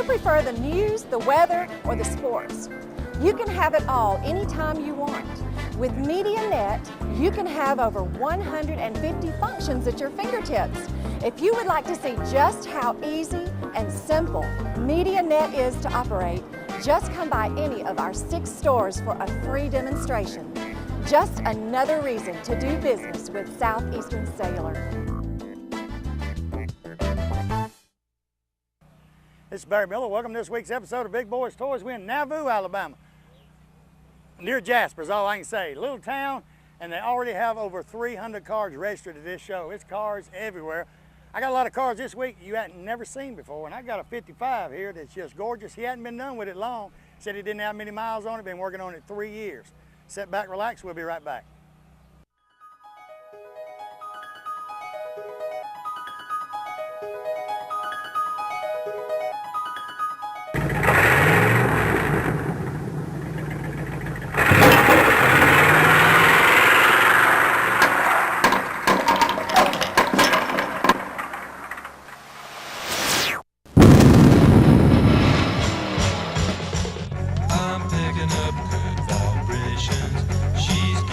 prefer the news, the weather, or the sports? You can have it all anytime you want. With MediaNet, you can have over 150 functions at your fingertips. If you would like to see just how easy and simple MediaNet is to operate, just come by any of our 6 stores for a free demonstration. Just another reason to do business with Southeastern Cellular. This is Barry Miller. Welcome to this week's episode of Big Boys Toys. We're in Nauvoo, Alabama. Near Jasper is all I can say. Little town, and they already have over 300 cars registered at this show. It's cars everywhere. I got a lot of cars this week you hadn't never seen before, and I got a 55 here that's just gorgeous. He hadn't been done with it long. Said he didn't have many miles on it, been working on it 3 years. Sit back, relax, we'll be right back.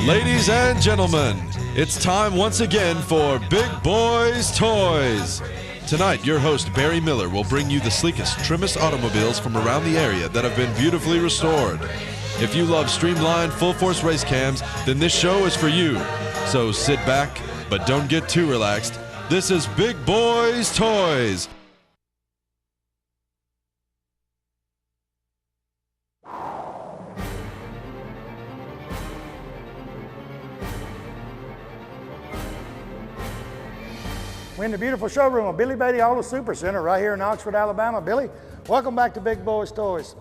Ladies and gentlemen, it's time once again for Big Boys Toys. Tonight, your host Barry Miller will bring you the sleekest, trimmest automobiles from around the area that have been beautifully restored. If you love streamlined, full-force race cams, then this show is for you. So sit back, but don't get too relaxed. This is Big Boys Toys. We're in the beautiful showroom of Billy Beatty Auto Super Center right here in Oxford, Alabama. Billy, welcome back to Big Boys Toys.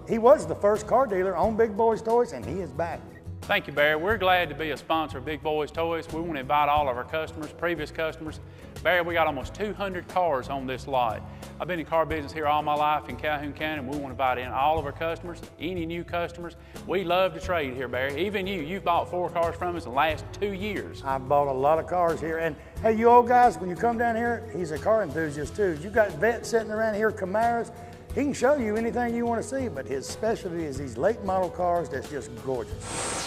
He was the first car dealer on Big Boys Toys, and he is back. Thank you, Barry. We're glad to be a sponsor of Big Boys Toys. We want to invite all of our customers, previous customers. Barry, we got almost 200 cars on this lot. I've been in car business here all my life in Calhoun County, and we want to invite in all of our customers, any new customers. We love to trade here, Barry. Even you've bought 4 cars from us in the last 2 years. I've bought a lot of cars here, and hey, you old guys, when you come down here, he's a car enthusiast too. You got vets sitting around here, Camaros. He can show you anything you want to see, but his specialty is these late model cars that's just gorgeous.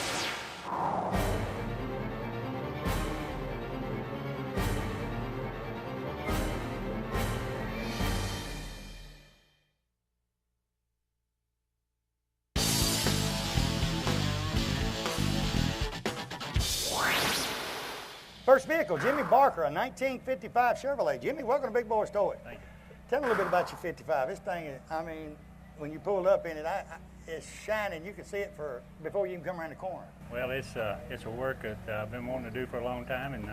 First vehicle, Jimmy Barker, a 1955 Chevrolet. Jimmy, welcome to Big Boys Toys. Thank you. Tell me a little bit about your 55. This thing is, I mean, when you pulled up in it, it's shining. You can see it before you even come around the corner. Well, it's a work that I've been wanting to do for a long time, and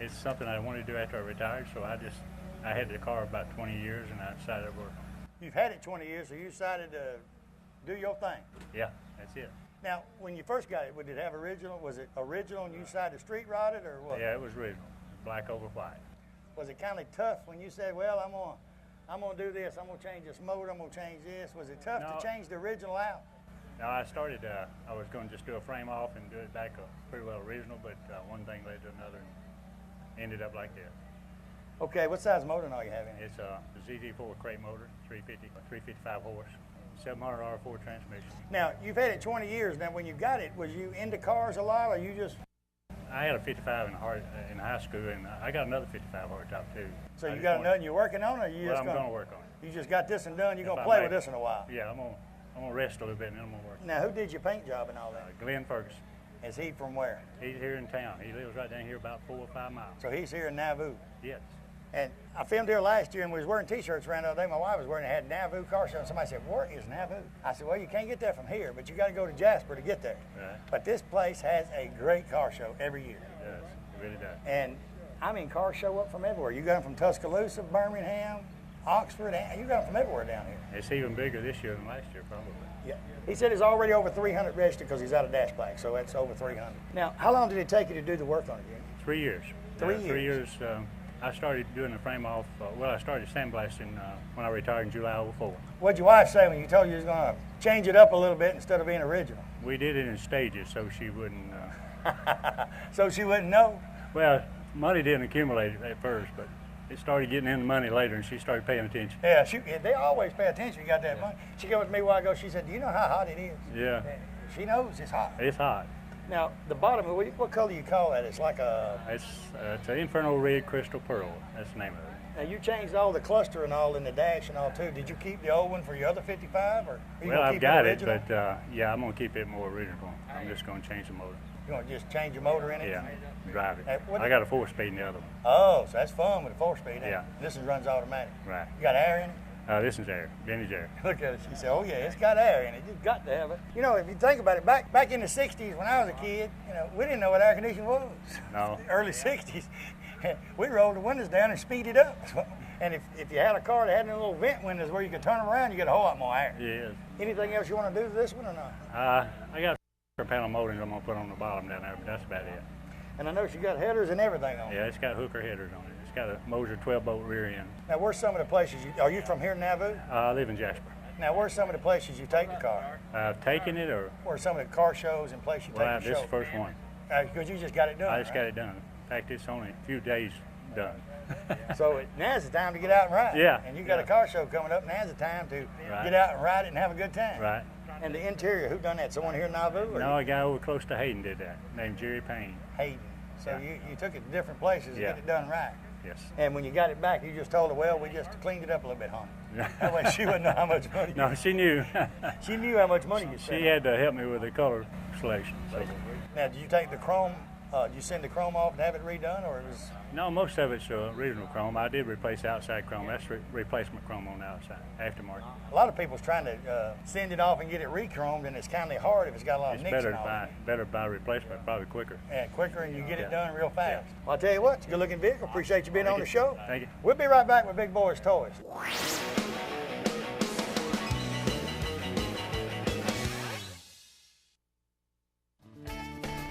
it's something I wanted to do after I retired. So I had the car about 20 years, and I decided to work on it. You've had it 20 years, so you decided to do your thing. Yeah, that's it. Now, when you first got it, was it original and you decided to street ride it, or what? Yeah, it was original, black over white. Was it kind of tough when you said, well, I'm gonna do this, I'm gonna change this motor, I'm gonna change this? Was it tough to change the original out? No, I started, I was going to just do a frame off and do it back pretty well original, but one thing led to another and ended up like that. Okay, what size motor are you having? It's a ZZ4 crate motor, 355 horse. 700 R4 transmission. Now, you've had it 20 years. Now, when you got it, was you into cars a lot, or you just? I had a 55 in high school, and I got another 55 hardtop too. So you got another you're working on, or you well, just I'm going to work on it. You just got this one done. You're going to play with this in a while. Yeah, I'm gonna rest a little bit, and then I'm gonna work. Now, who did your paint job and all that? Glenn Ferguson. Is he from where? He's here in town. He lives right down here about 4 or 5 miles. So he's here in Nauvoo. Yes. And I filmed here last year, and we was wearing T-shirts around the other day. My wife was wearing had Nauvoo car show, and somebody said, "Where is Nauvoo?" I said, "Well, you can't get there from here, but you got to go to Jasper to get there." Right. But this place has a great car show every year. It does. It really does. And I mean, cars show up from everywhere. You got them from Tuscaloosa, Birmingham, Oxford. You got them from everywhere down here. It's even bigger this year than last year, probably. Yeah. He said it's already over 300 registered because he's out of dash pack, so that's over 300. Now, how long did it take you to do the work on it, Jimmy? 3 years. 3 years. 3 years. I started doing the frame off. I started sandblasting when I retired in July '04. What'd your wife say when you told you you was going to change it up a little bit instead of being original? We did it in stages, so she wouldn't. So she wouldn't know? Well, money didn't accumulate at first, but it started getting in the money later, and she started paying attention. Yeah, they always pay attention. You got that money. She came with me a while ago. She said, "Do you know how hot it is?" Yeah. She knows it's hot. It's hot. Now, the bottom, what color do you call that? It's like a... It's an Inferno Red Crystal Pearl. That's the name of it. Now, you changed all the cluster and all in the dash and all, too. Did you keep the old one for your other 55? Or Well, I've got it, but yeah, I'm going to keep it more original. I'm just going to change the motor. You want to just change your motor in it? Yeah, drive it. Now, I got a 4-speed in the other one. Oh, so that's fun with a 4-speed. Yeah. This one runs automatic. Right. You got air in it? This is air, vintage air. Look at it. She said, "Oh yeah, it's got air in it. You've got to have it." You know, if you think about it, back in the '60s when I was a kid, you know, we didn't know what air conditioning was. No. Early '60s, we rolled the windows down and speeded up. And if you had a car that had a little vent windows where you could turn them around, you get a whole lot more air. Yes. Anything else you want to do to this one or not? I got a panel motor I'm going to put on the bottom down there, but that's about it. And I know she got headers and everything on it. Yeah, it's got hooker headers on it. It's got a Moser 12-bolt rear end. Now, where's some of the places are you from here in Nauvoo? I live in Jasper. Now, where's some of the places you take the car? Taking it or? Where's some of the car shows and places you take the This show? is the first one. Because you just got it done. I just got it done. In fact, it's only a few days done. So now's the time to get out and ride. Yeah. And you got a car show coming up. Now's the time to Right. get out and ride it and have a good time. Right. And the interior, who done that? Someone here in Nauvoo? Or No, a guy over close to Hayden did that, named Jerry Payne. Hayden. So Yeah. you took it to different places to Yeah. get it done right. Yes. And when you got it back, you just told her, "Well, we just cleaned it up a little bit, huh?" That way she wouldn't know how much money. No, she knew. She knew how much money you spent. She had to help me with the color selection. So. Now, did you take the chrome? Did you send the chrome off and have it redone, or it was? No, most of it's original chrome. I did replace outside chrome. That's replacement chrome on the outside, aftermarket. A lot of people's trying to send it off and get it re-chromed, and it's kind of hard if it's got a lot of It's nicks better and to all. buy replacement, probably quicker. Yeah, quicker, and you get it Yeah. done real fast. Yeah. Well, I'll tell you what, it's a good-looking vehicle. Appreciate you being on the show. Thank you. We'll be right back with Big Boyz Toys.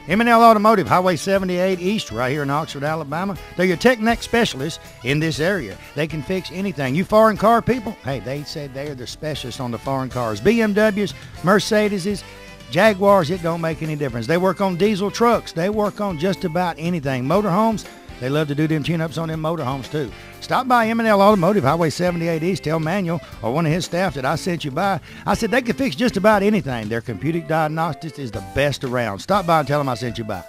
M&L Automotive, Highway 78 East, right here in Oxford, Alabama. They're your TechNet specialists in this area. They can fix anything. You foreign car people? Hey, they said they are the specialists on the foreign cars. BMWs, Mercedes, Jaguars, it don't make any difference. They work on diesel trucks. They work on just about anything. Motorhomes, they love to do them tune-ups on them motorhomes too. Stop by M&L Automotive, Highway 78 East. Tell Manuel or one of his staff that I sent you by. I said they can fix just about anything. Their computer diagnostics is the best around. Stop by and tell them I sent you by.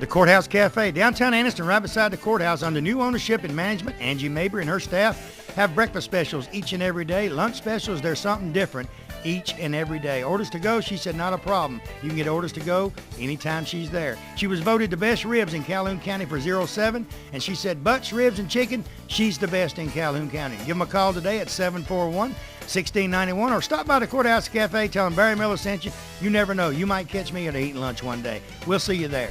The Courthouse Cafe, downtown Anniston, right beside the courthouse, under new ownership and management. Angie Mabry and her staff have breakfast specials each and every day. Lunch specials, there's something different each and every day. Orders to go, she said, not a problem. You can get orders to go anytime she's there. She was voted the best ribs in Calhoun County for 07, and she said butts, ribs, and chicken, she's the best in Calhoun County. Give them a call today at 741-1691, or stop by the Courthouse Cafe, tell them Barry Miller sent you. You never know, you might catch me at eating lunch one day. We'll see you there.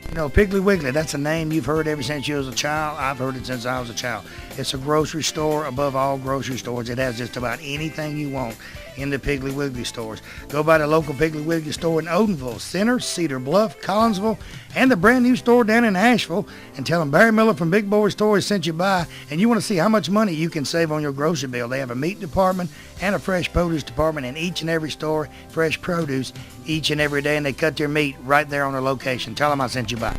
You know, Piggly Wiggly, that's a name you've heard ever since you was a child. I've heard it since I was a child. It's a grocery store above all grocery stores. It has just about anything you want in the Piggly Wiggly stores. Go by the local Piggly Wiggly store in Odenville, Center, Cedar Bluff, Collinsville, and the brand new store down in Asheville, and tell them Barry Miller from Big Boyz Toys sent you by, and you want to see how much money you can save on your grocery bill. They have a meat department and a fresh produce department in each and every store, fresh produce each and every day, and they cut their meat right there on their location. Tell them I sent you by.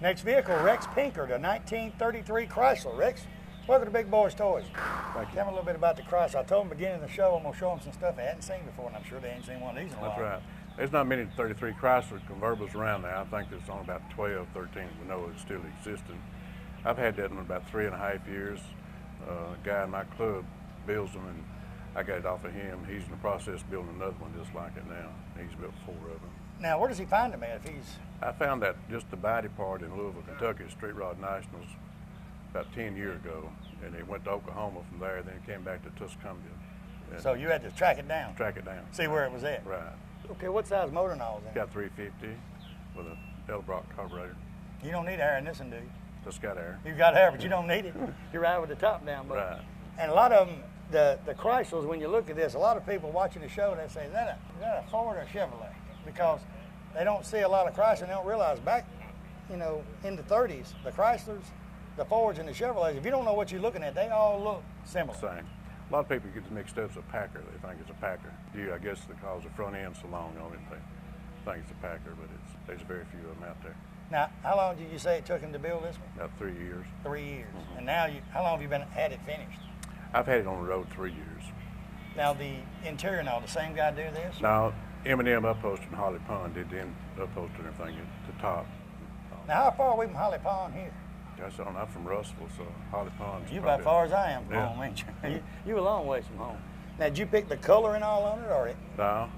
Next vehicle, Rex Pinker, the 1933 Chrysler. Rex, welcome to Big Boyz Toys. Thank you. Tell me a little bit about the Chrysler. I told them beginning of the show I'm going to show them some stuff they hadn't seen before, and I'm sure they ain't seen one of these in a while. That's right. There's not many 33 Chrysler convertibles around now. I think there's only about 12, 13 we know is still existing. I've had that in about 3.5 years. A guy in my club builds them, and I got it off of him. He's in the process of building another one just like it now. He's built 4 of them. Now, where does he find them at if he's... I found that just the body part in Louisville, Kentucky, at Street Rod Nationals about 10 years ago, and he went to Oklahoma from there, then he came back to Tuscumbia. and So you had to track it down, track it down. see where it was at. Right. Okay, what size motor and all is in It's it? got 350 with a Delbrock carburetor. You don't need air in this one, do you? Just got air. You've got air, but you don't need it. You're right with the top down, buddy. Right. And a lot of them, the Chryslers, when you look at this, a lot of people watching the show, they say, is that a Ford or a Chevrolet? Because they don't see a lot of Chrysler, and they don't realize back, in the 30s, the Chryslers, the Fords, and the Chevrolets, if you don't know what you're looking at, they all look similar. Same. A lot of people get mixed up as a Packer. They think it's a Packer. I guess because the front end's so long on it, they think it's a Packer, but there's very few of them out there. Now, how long did you say it took him to build this one? About 3 years. 3 years. And now, how long have you had it finished? I've had it on the road 3 years. Now, the interior and all, the same guy do this? Now, M&M Upholstery and Holly Pond did the upholstery and everything at the top. Now, how far are we from Holly Pond here? I'm from Russellville, so Holly Pond's You about as far as I am from Yeah. home, ain't you? You a long ways from home. Now, did you pick the color and all on it, or No,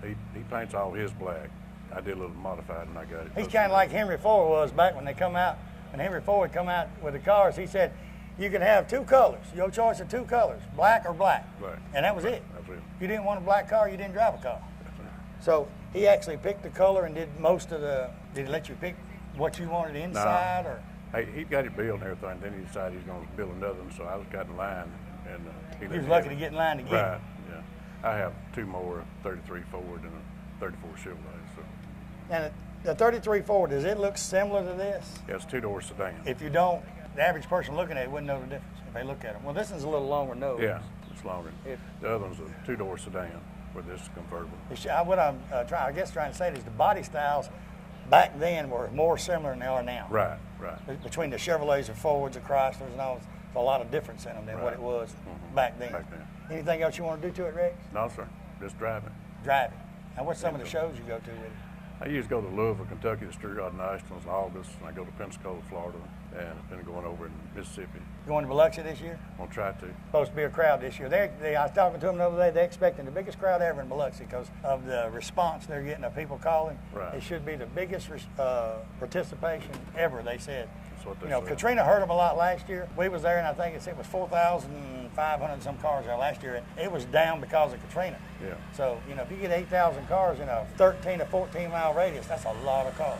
he paints all his black. I did a little modified and I got it. he's kind of like Henry Ford was back when they come out. When Henry Ford come out with the cars, he said, you can have 2 colors, your choice of 2 colors, black or black. Right. And that was it. That's it. If you didn't want a black car, you didn't drive a car. So he actually picked the color and did most of did he let you pick what you wanted inside? Or? He got it built and everything, then he decided he was going to build another one, so I was got in line. And he was lucky to get in line to get Right, it. yeah. I have 2 more, a 33 Ford and a 34 Chevrolet. So. And the 33 Ford, does it look similar to this? Yeah, it's 2-door sedan. If you don't, the average person looking at it wouldn't know the difference if they look at it. Well, this one's a little longer nose. Yeah, it's longer. The other one's a 2-door sedan, where this is convertible. What I'm trying to say is the body styles back then were more similar than they are now. Right, right. Between the Chevrolets and Fords and Chryslers and all, there's a lot of difference in them than what it was back then. Anything else you want to do to it, Rex? No, sir. Just driving. Drive it. Now, what's some of the shows you go to with it? I usually go to Louisville, Kentucky, the Street Rod Nationals in August, and I go to Pensacola, Florida, and then going over in Mississippi. You going to Biloxi this year? I'm going to try to. Supposed to be a crowd this year. I was talking to them the other day. They're expecting the biggest crowd ever in Biloxi because of the response they're getting of people calling. Right. It should be the biggest participation ever, they said. That's what they You know, said. Katrina hurt them a lot last year. We was there, and I think it was 4,500 some cars there last year. It was down because of Katrina. Yeah. So, you know, if you get 8,000 cars in a 13 to 14 mile radius, that's a lot of cars.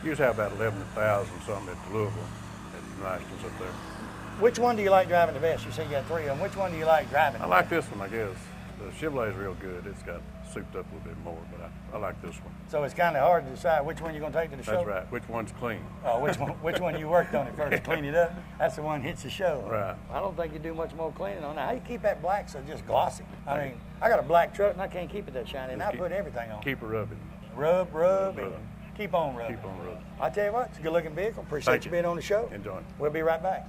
You usually have about 11,000 something at Louisville, at the Nationals up there. Which one do you like driving the best? You said you got 3 of them. Which one do you like driving? I like this one, I guess. The Chevrolet is real good. It's got souped up a little bit more, but I like this one. So it's kind of hard to decide which one you're going to take to the show? That's right. Which one's clean? Oh, which one you worked on it first to clean it up? That's the one hits the show. Right. I don't think you do much more cleaning on it. How do you keep that black so just glossy? I mean, I got a black truck and I can't keep it that shiny, and I put everything on. Keep it rubbing. Rub, and keep on rubbing. Keep on rubbing. I tell you what, it's a good-looking vehicle. Appreciate you being on the show. Enjoy it. We'll be right back.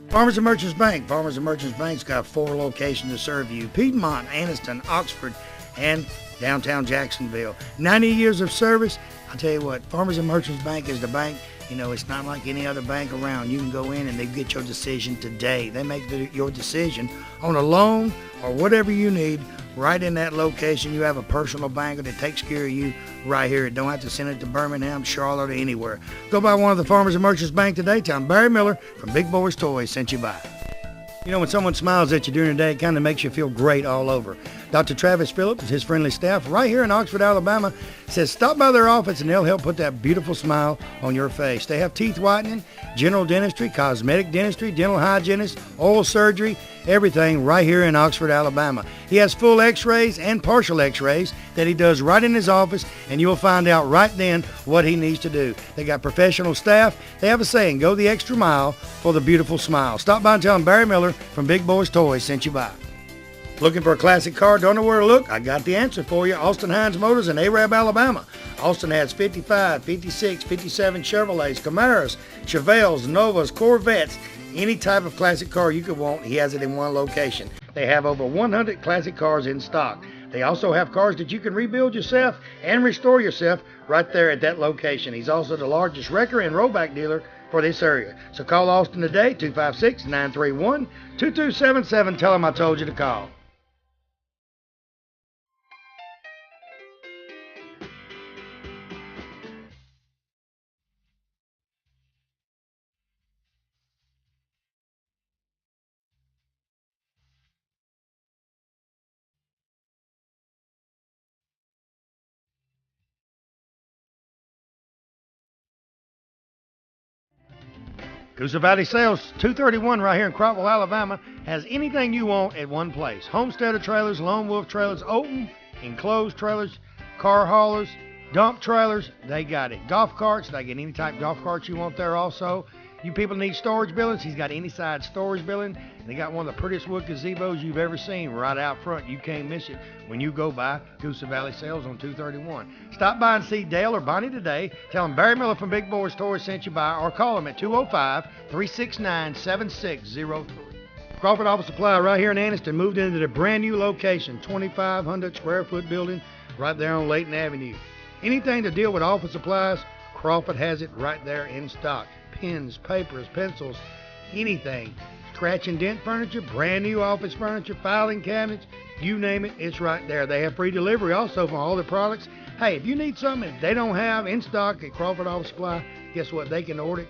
Farmers and Merchants Bank. Farmers and Merchants Bank's got 4 locations to serve you: Piedmont, Anniston, Oxford, and downtown Jacksonville. 90 years of service. I'll tell you what, Farmers and Merchants Bank is the bank. You know, it's not like any other bank around. You can go in and they get your decision today. They make your decision on a loan or whatever you need right in that location. You have a personal banker that takes care of you right here. Don't have to send it to Birmingham, Charlotte, or anywhere. Go by one of the Farmers and Merchants Bank today. Tell them Barry Miller from Big Boyz Toys sent you by. You know, when someone smiles at you during the day, it kind of makes you feel great all over. Dr. Travis Phillips and his friendly staff right here in Oxford, Alabama, says stop by their office and they'll help put that beautiful smile on your face. They have teeth whitening, general dentistry, cosmetic dentistry, dental hygienist, oral surgery, everything right here in Oxford, Alabama. He has full x-rays and partial x-rays that he does right in his office, and you'll find out right then what he needs to do. They got professional staff. They have a saying, go the extra mile for the beautiful smile. Stop by and tell them Barry Miller from Big Boyz Toys sent you by. Looking for a classic car? Don't know where to look? I got the answer for you. Austin Hines Motors in Arab, Alabama. Austin has 55, 56, 57 Chevrolets, Camaros, Chevelles, Novas, Corvettes, any type of classic car you could want. He has it in one location. They have over 100 classic cars in stock. They also have cars that you can rebuild yourself and restore yourself right there at that location. He's also the largest wrecker and rollback dealer for this area. So call Austin today, 256-931-2277. Tell him I told you to call. Coosa Valley Sales, 231 right here in Crockwell, Alabama, has anything you want at one place. Homesteader trailers, lone wolf trailers, open, enclosed trailers, car haulers, Dump trailers, they got it. Golf carts, they get any type of golf carts you want there also. You people need storage buildings, he's got any size storage building. And they got one of the prettiest wood gazebos you've ever seen right out front. You can't miss it when you go by Coosa Valley Sales on 231. Stop by and see Dale or Bonnie today. Tell them Barry Miller from Big Boyz Toys sent you by, or call them at 205-369-7603. Crawford Office Supply right here in Anniston moved into the brand new location, 2,500 square foot building right there on Layton Avenue. Anything to deal with office supplies, Crawford has it right there in stock. Pens, papers, pencils, anything. Scratch and dent furniture, brand new office furniture, filing cabinets, you name it, it's right there. They have free delivery also for all their products. Hey, if you need something they don't have in stock at Crawford Office Supply, guess what? They can order it.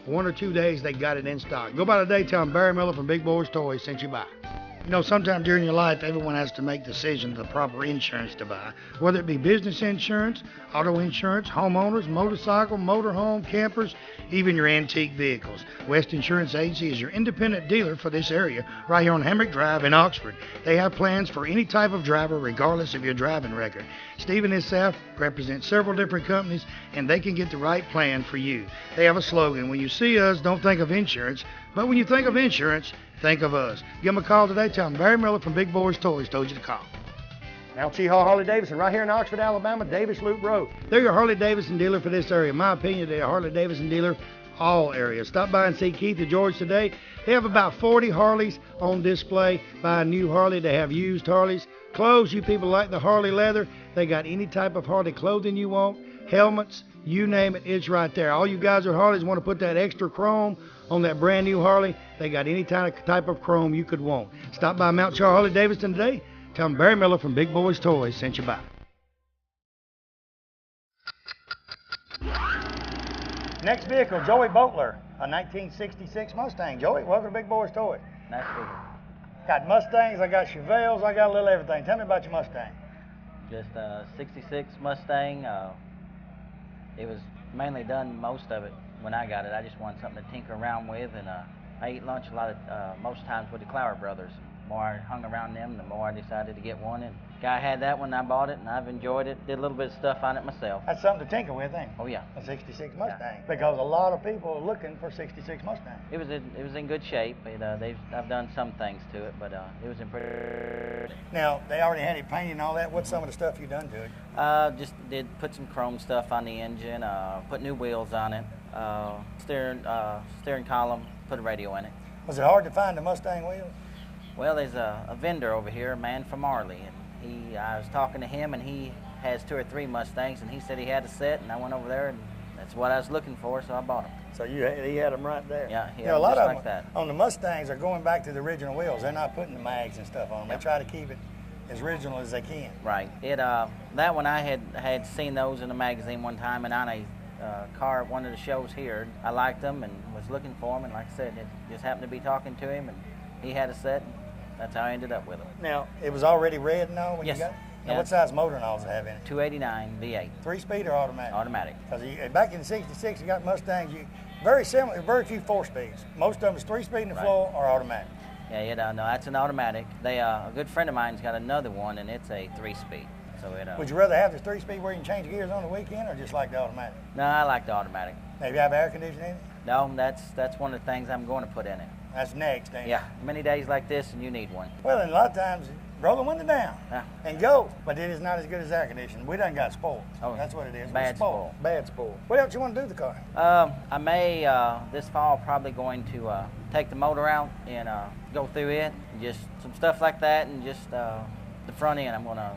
1 or 2 days, they got it in stock. Go by today, tell them Barry Miller from Big Boyz Toys sent you by. You know, sometime during your life, everyone has to make decisions of the proper insurance to buy, whether it be business insurance, auto insurance, homeowners, motorcycle, motorhome, campers, even your antique vehicles. West Insurance Agency is your independent dealer for this area, right here on Hamrick Drive in Oxford. They have plans for any type of driver, regardless of your driving record. Steve and his staff represent several different companies, and they can get the right plan for you. They have a slogan: when you see us, don't think of insurance, but when you think of insurance, think of us. Give them a call today. Tell them Barry Miller from Big Boyz Toys told you to call. Now, T-Haul Harley Davidson, right here in Oxford, Alabama, Davis Loop Road. They're your Harley Davidson dealer for this area. In my opinion, they're a Harley Davidson dealer all areas. Stop by and see Keith or George today. They have about 40 Harleys on display. Buy a new Harley. They have used Harleys. Clothes, you people like the Harley leather. They got any type of Harley clothing you want. Helmets, you name it, it's right there. All you guys with Harleys want to put that extra chrome on that brand new Harley. They got any type of chrome you could want. Stop by Mount Charles Harley Davidson today. Tell them Barry Miller from Big Boyz Toys sent you by. Next vehicle, Joey Boatler, a 1966 Mustang. Joey, welcome to Big Boyz Toys. Nice to be Got Mustangs, I got Chevelles, I got a little everything. Tell me about your Mustang. Just a 66 Mustang. It was mainly done, most of it, when I got it. I just wanted something to tinker around with, and I eat lunch a lot of, most times with the Clower brothers. The more I hung around them, the more I decided to get one. And guy had that one, I bought it, and I've enjoyed it. Did a little bit of stuff on it myself. That's something to tinker with, ain't it? Oh yeah. A 66 Mustang, because a lot of people are looking for 66 Mustang. It was in good shape. I've done some things to it, but it was in pretty. Now, they already had it painted and all that. What's some of the stuff you done to it? Just did put some chrome stuff on the engine, put new wheels on it, steering column, put a radio in it. Was it hard to find the Mustang wheels? Well, there's a vendor over here, a man from Marley, and I was talking to him, and he has 2 or 3 Mustangs, and he said he had a set, and I went over there, and that's what I was looking for, so I bought them. So he had them right there. Yeah, he you had know, a lot just of like them that. on the Mustangs are going back to the original wheels. They're not putting the mags and stuff on them. Yeah. They try to keep it as original as they can. Right. That one I had seen those in a magazine one time, and on a car at one of the shows here. I liked them and was looking for them, and like I said, it just happened to be talking to him, and he had a set, and that's how I ended up with them. Now, it was already red and all when Yes. you got it? Now, Yeah. what size motor and all does it have in it? 289 V8. 3-speed or automatic? Automatic. Because back in '66, you got Mustangs, very similar, very few 4-speeds. Most of them is 3-speed in the Right. floor or automatic. Yeah, no, that's an automatic. A good friend of mine's got another one, and it's a 3-speed. So Would you rather have the 3-speed where you can change gears on the weekend, or just like the automatic? No, I like the automatic. Now, if you have air conditioning in it? No, that's one of the things I'm going to put in it. That's next, ain't it? Yeah, many days like this, and you need one. Well, and a lot of times, roll the window down Yeah. and go. But it is not as good as air conditioning. We done got spoiled. Oh, That's what it is. bad We're spoiled. Bad spoiled. What else you want to do to the car? I may, this fall, probably going to take the motor out and go through it, and just some stuff like that, and just the front end. I'm going to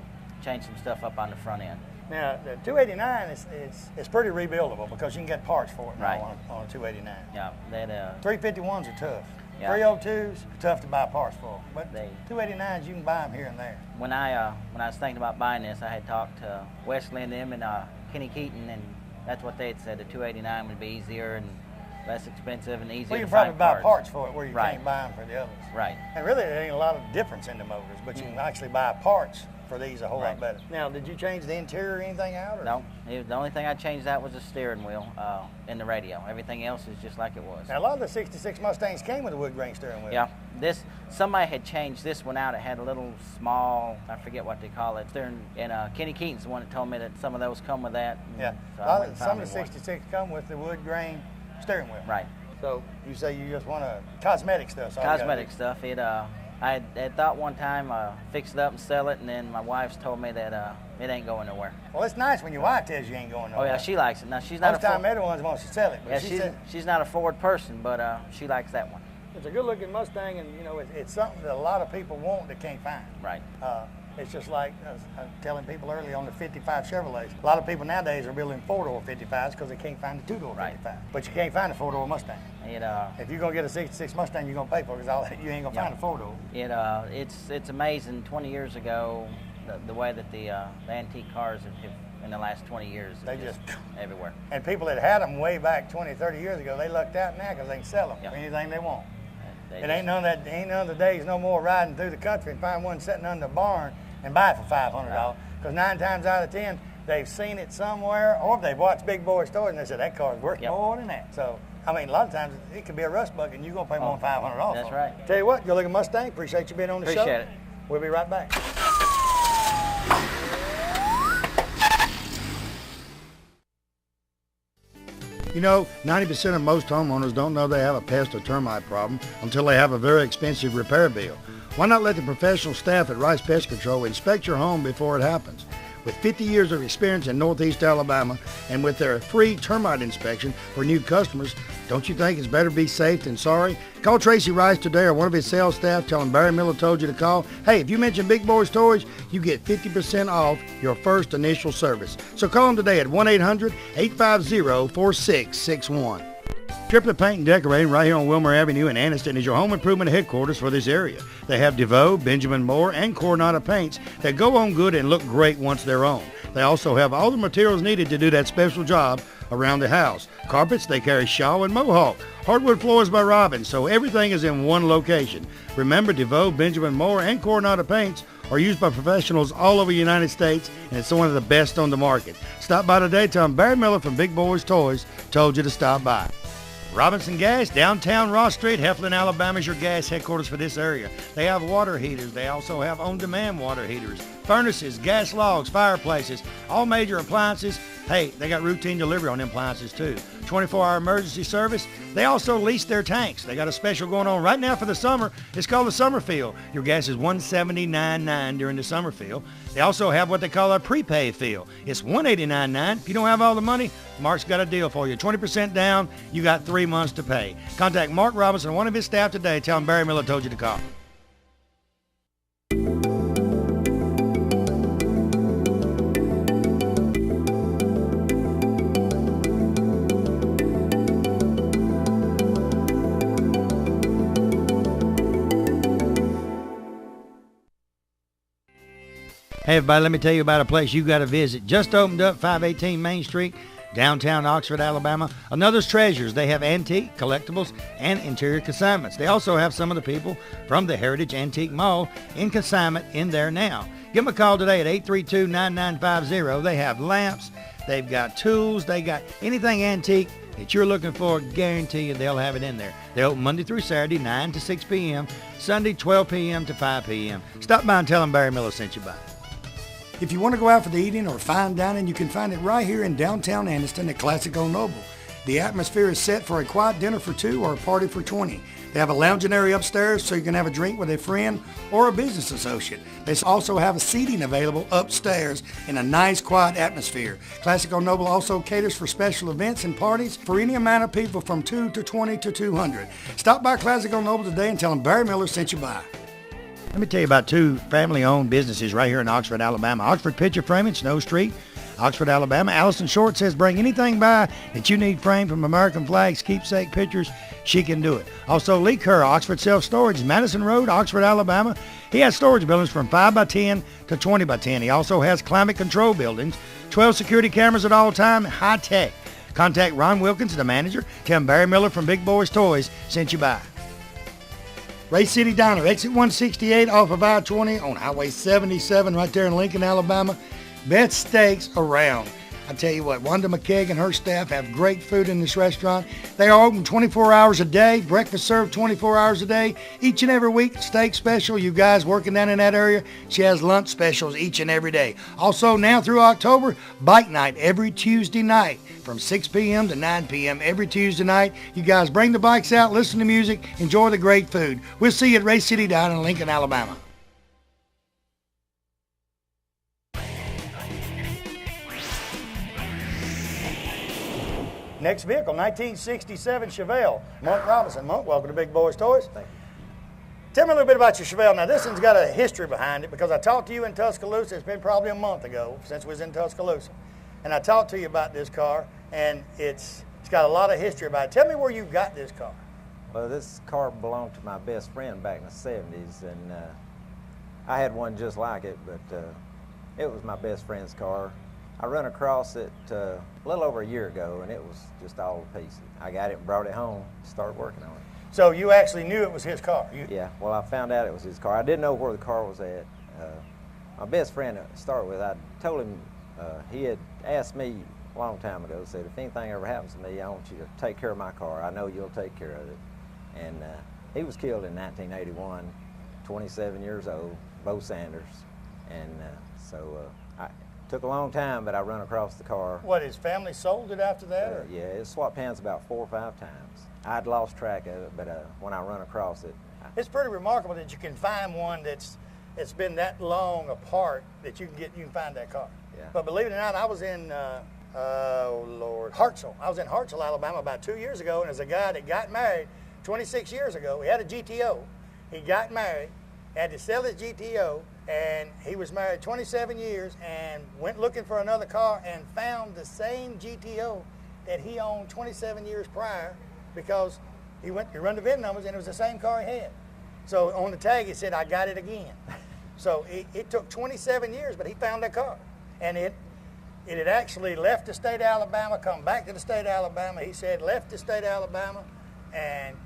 change some stuff up on the front end. Now, the 289 is pretty rebuildable because you can get parts for it now Right. on a 289. Yeah, that 351s are tough. Yeah. 302s are tough to buy parts for. But They- 289s, you can buy them here and there. when I was thinking about buying this, I had talked to Wesley and them and Kenny Keaton, and that's what they had said. The 289 would be easier, and less expensive and easier Well, you to probably find buy parts for it where you Right. can't buy them for the others. Right. And really, there ain't a lot of difference in the motors, but you can actually buy parts for these a whole lot Right. better. Now, did you change the interior or anything out? Or? No, the only thing I changed out was the steering wheel and the radio. Everything else is just like it was. Now, a lot of the 66 Mustangs came with a wood grain steering wheel. Yeah, somebody had changed this one out. It had a little small, I forget what they call it. And Kenny Keaton's the one that told me that some of those come with that. Yeah, So a I lot went of, and some found of the me one. 66 come with the wood grain steering wheel. Right. So you say you just want a cosmetic stuff. So all you gotta Cosmetic do. stuff. I had thought one time fix it up and sell it, and then my wife's told me that it ain't going nowhere. Well, it's nice when your wife tells you ain't going Oh nowhere. yeah, she likes it. Now she's not Most a time Ford, everyone wants to sell it, but yeah, she said she's not a Ford person, but she likes that one. it's a good-looking Mustang, and you know it's something that a lot of people want that can't find. Right. It's just like I was telling people earlier on the 55 Chevrolets. A lot of people nowadays are building 4-door 55s because they can't find a 2-door Right. 55. But you can't find a 4-door Mustang. If you're gonna get a 66 Mustang, you're gonna pay for it because you ain't gonna find a 4-door. It's amazing. 20 years ago, the way that the antique cars have in the last 20 years, They just everywhere. And people that had them way back 20, 30 years ago, they lucked out now because they can sell them Yeah. for anything they want. They It just- ain't none of the days no more riding through the country and find one sitting under the barn and buy it for $500. Because 9 times out of 10, they've seen it somewhere, or they've watched Big Boyz Toyz and they said that car's worth Yep. more than that. So, I mean, a lot of times it could be a rust bucket and you're gonna pay more than $500. That's for it. right. Tell you what, you're looking Mustang. Appreciate you being on the show. Appreciate it. We'll be right back. You know, 90% of most homeowners don't know they have a pest or termite problem until they have a very expensive repair bill. Why not let the professional staff at Rice Pest Control inspect your home before it happens? With 50 years of experience in Northeast Alabama and with their free termite inspection for new customers, don't you think it's better be safe than sorry? Call Tracy Rice today or one of his sales staff. Tell him Barry Miller told you to call. Hey, if you mention Big Boyz Toyz, you get 50% off your first initial service. So call them today at 1-800-850-4661. Triplet Paint and Decorating right here on Wilmer Avenue in Anniston is your home improvement headquarters for this area. They have DeVoe, Benjamin Moore, and Coronado paints that go on good and look great once they're on. They also have all the materials needed to do that special job around the house. Carpets, they carry Shaw and Mohawk. Hardwood floors by Robin, so everything is in one location. Remember, DeVoe, Benjamin Moore, and Coronado paints are used by professionals all over the United States, and it's one of the best on the market. Stop by today. Tell them Barry Miller from Big Boyz Toyz told you to stop by. Robinson Gas, downtown Ross Street, Heflin, Alabama is your gas headquarters for this area. They have water heaters. They also have on-demand water heaters, furnaces, gas logs, fireplaces, all major appliances. Hey, they got routine delivery on them appliances too. 24-hour emergency service. They also lease their tanks. They got a special going on right now for the summer. It's called the Summer Fill. Your gas is $179.9 during the summer fill. They also have what they call a prepaid fill. It's $189.9. If you don't have all the money, Mark's got a deal for you. 20% down, you got 3 months to pay. Contact Mark Robinson or one of his staff today. Tell him Barry Miller told you to call. Hey everybody, let me tell you about a place you got to visit. Just opened up, 518 Main Street, downtown Oxford, Alabama. Another's Treasures. They have antique, collectibles, and interior consignments. They also have some of the people from the Heritage Antique Mall in consignment in there now. Give them a call today at 832-9950. They have lamps, they've got tools, they got anything antique that you're looking for. Guarantee you they'll have it in there. They open Monday through Saturday, 9 to 6 p.m., Sunday, 12 p.m. to 5 p.m. Stop by and tell them Barry Miller sent you by. If you want to go out for the eating or fine dining, you can find it right here in downtown Anniston at Classic Old Noble. The atmosphere is set for a quiet dinner for 2 or a party for 20. They have a lounging area upstairs so you can have a drink with a friend or a business associate. They also have a seating available upstairs in a nice quiet atmosphere. Classic Old Noble also caters for special events and parties for any amount of people from 2 to 20 to 200. Stop by Classic Old Noble today and tell them Barry Miller sent you by. Let me tell you about 2 family-owned businesses right here in Oxford, Alabama. Oxford Picture Framing, Snow Street, Oxford, Alabama. Allison Short says bring anything by that you need framed from American flags, keepsake pictures. She can do it. Also, Lee Kerr, Oxford Self-Storage, Madison Road, Oxford, Alabama. He has storage buildings from 5x10 to 20x10. He also has climate control buildings, 12 security cameras at all time, high tech. Contact Ron Wilkins, the manager. Tell him Barry Miller from Big Boyz Toys sent you by. Ray City Diner, exit 168 off of I-20 on Highway 77 right there in Lincoln, Alabama. Best steaks around. I tell you what, Wanda McKeag and her staff have great food in this restaurant. They are open 24 hours a day, breakfast served 24 hours a day. Each and every week, steak special. You guys working down in that area, she has lunch specials each and every day. Also, now through October, bike night every Tuesday night from 6 p.m. to 9 p.m. every Tuesday night. You guys bring the bikes out, listen to music, enjoy the great food. We'll see you at Ray City Diner in Lincoln, Alabama. Next vehicle, 1967 Chevelle. Monk Robinson. Monk, welcome to Big Boyz Toys. Thank you. Tell me a little bit about your Chevelle. Now, this one's got a history behind it because I talked to you in Tuscaloosa. It's been probably a month ago since we was in Tuscaloosa. And I talked to you about this car, and it's got a lot of history about it. Tell me where you got this car. Well, this car belonged to my best friend back in the 70s, and I had one just like it, but it was my best friend's car. I run across it a little over a year ago, and it was just all to pieces. I got it and brought it home, started working on it. So you actually knew it was his car? Yeah, well, I found out it was his car. I didn't know where the car was at. My best friend to start with, I told him, he had asked me a long time ago, said, if anything ever happens to me, I want you to take care of my car. I know you'll take care of it. And he was killed in 1981, 27 years old, Bo Sanders. And took a long time, but I run across the car. What, his family sold it after that? Yeah, it swapped hands about 4 or 5 times. I'd lost track of it, but when I run across it. It's pretty remarkable that you can find one that's been that long apart that you can find that car. Yeah. But believe it or not, I was in, Hartselle. I was in Hartselle, Alabama about 2 years ago, and there's a guy that got married 26 years ago. He had a GTO. He got married, had to sell his GTO, and he was married 27 years and went looking for another car and found the same GTO that he owned 27 years prior because he run the VIN numbers and it was the same car he had. So on the tag it said, I got it again. So it took 27 years, but he found that car. And it had actually left the state of Alabama, come back to the state of Alabama. He said left the state of Alabama, and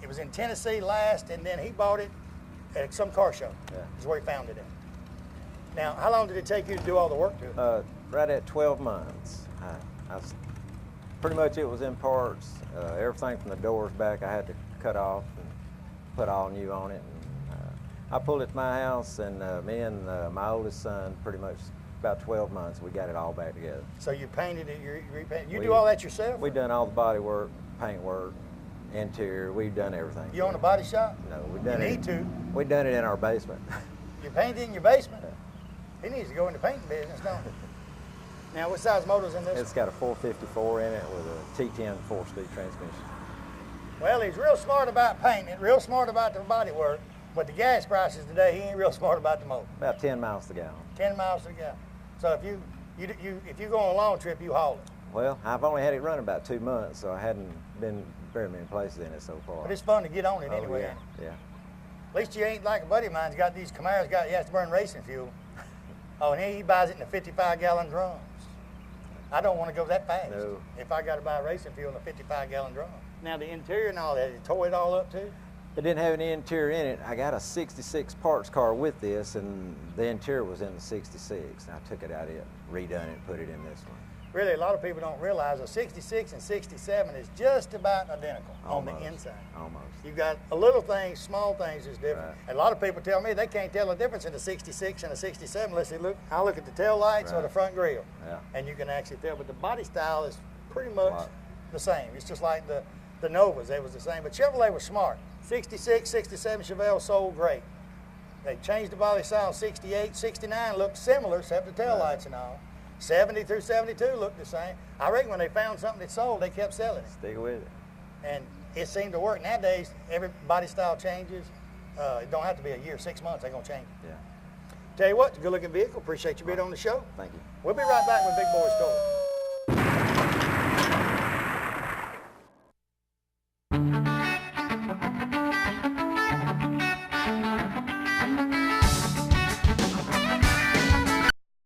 it was in Tennessee last, and then he bought it at some car show. Yeah. Is where he found it at. Now, how long did it take you to do all the work to it? Right at 12 months. Pretty much it was in parts. Everything from the doors back I had to cut off and put all new on it. And, I pulled it to my house, and me and my oldest son, pretty much about 12 months, we got it all back together. So you painted it, you repainted. You do all that yourself? We've done all the body work, paint work, interior. We've done everything. You own a body shop? No, we've done you it. need to. We've done it in our basement. You paint it in your basement? He needs to go in the painting business, don't he? Now, what size motor's in this? It's got a 454 in it with a T10 4-speed transmission. Well, he's real smart about painting, real smart about the body work, but the gas prices today, he ain't real smart about the motor. About 10 miles to the gallon. 10 miles to the gallon. So if you go on a long trip, you haul it. Well, I've only had it run about 2 months, so I hadn't been very many places in it so far. But it's fun to get on it anyway. Yeah. At least you ain't like a buddy of mine's got these Camaros, he has to burn racing fuel. Oh, and he buys it in the 55-gallon drums. I don't want to go that fast. No. If I got to buy racing fuel in a 55-gallon drum. Now the interior and all that, it tore it all up too? It didn't have any interior in it. I got a 66 parts car with this, and the interior was in the 66. I took it out, redone it, put it in this one. Really, a lot of people don't realize a 66 and 67 is just about identical Almost. on the inside. Almost. You got a little things, small things is different. Right. And a lot of people tell me they can't tell the difference in a 66 and a 67 unless they look. I look at the tail lights or Right. the front grille, Yeah. and you can actually tell. But the body style is pretty much the same. It's just like the Novas; they was the same. But Chevrolet was smart. 66, 67 Chevelle sold great. They changed the body style. 68, 69 looked similar except the tail lights and all. 70 through 72 looked the same. I reckon when they found something that sold, they kept selling it. Stick with it. And it seemed to work. Nowadays, every body style changes. It don't have to be a year, 6 months, they're going to change it. Yeah. Tell you what, it's a good-looking vehicle. Appreciate you being on the show. Thank you. We'll be right back with Big Boyz Toys.